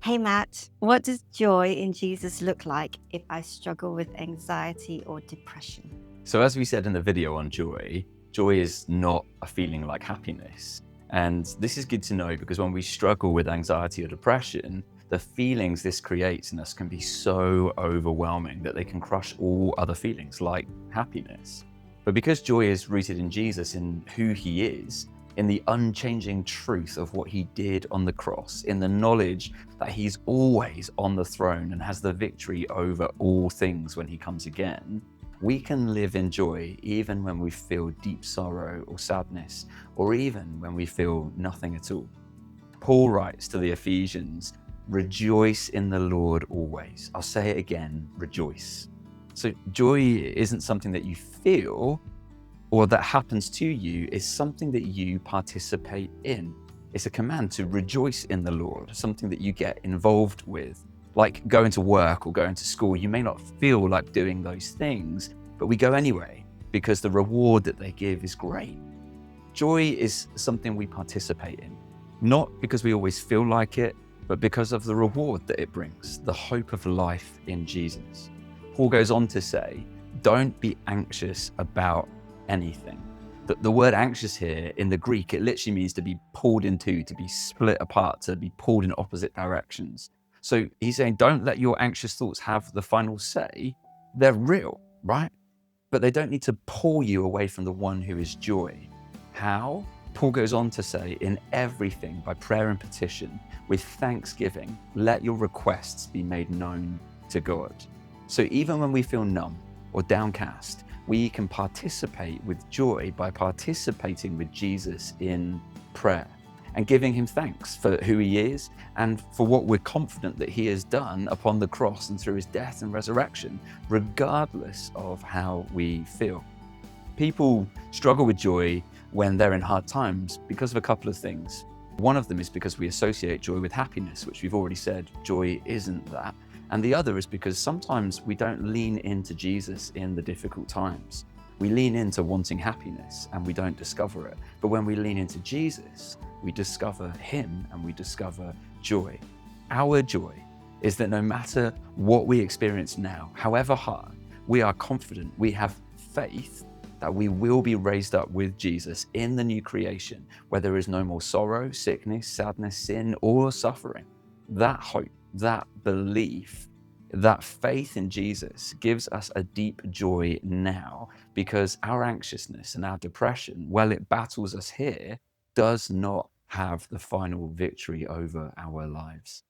Hey Matt, what does joy in Jesus look like if I struggle with anxiety or depression? So as we said in the video on joy, joy is not a feeling like happiness. And this is good to know because when we struggle with anxiety or depression, the feelings this creates in us can be so overwhelming that they can crush all other feelings like happiness. But because joy is rooted in Jesus, in who he is, in the unchanging truth of what he did on the cross, in the knowledge that he's always on the throne and has the victory over all things when he comes again, we can live in joy even when we feel deep sorrow or sadness, or even when we feel nothing at all. Paul writes to the Ephesians, rejoice in the Lord always. I'll say it again, rejoice. So joy isn't something that you feel or that happens to you, it's something that you participate in. It's a command to rejoice in the Lord, something that you get involved with. Like going to work or going to school, you may not feel like doing those things, but we go anyway because the reward that they give is great. Joy is something we participate in, not because we always feel like it, but because of the reward that it brings, the hope of life in Jesus. Paul goes on to say, don't be anxious about anything. The word anxious here in the Greek, it literally means to be pulled in two, to be split apart, to be pulled in opposite directions. So he's saying, don't let your anxious thoughts have the final say. They're real, right? But they don't need to pull you away from the one who is joy. How? Paul goes on to say, in everything, by prayer and petition, with thanksgiving, let your requests be made known to God. So even when we feel numb or downcast, we can participate with joy by participating with Jesus in prayer and giving him thanks for who he is and for what we're confident that he has done upon the cross and through his death and resurrection, regardless of how we feel. People struggle with joy when they're in hard times because of a couple of things. One of them is because we associate joy with happiness, which we've already said joy isn't that. And the other is because sometimes we don't lean into Jesus in the difficult times. We lean into wanting happiness and we don't discover it. But when we lean into Jesus, we discover him and we discover joy. Our joy is that no matter what we experience now, however hard, we are confident, we have faith that we will be raised up with Jesus in the new creation, where there is no more sorrow, sickness, sadness, sin, or suffering. That hope, that belief, that faith in Jesus gives us a deep joy now because our anxiousness and our depression, while it battles us here, does not have the final victory over our lives.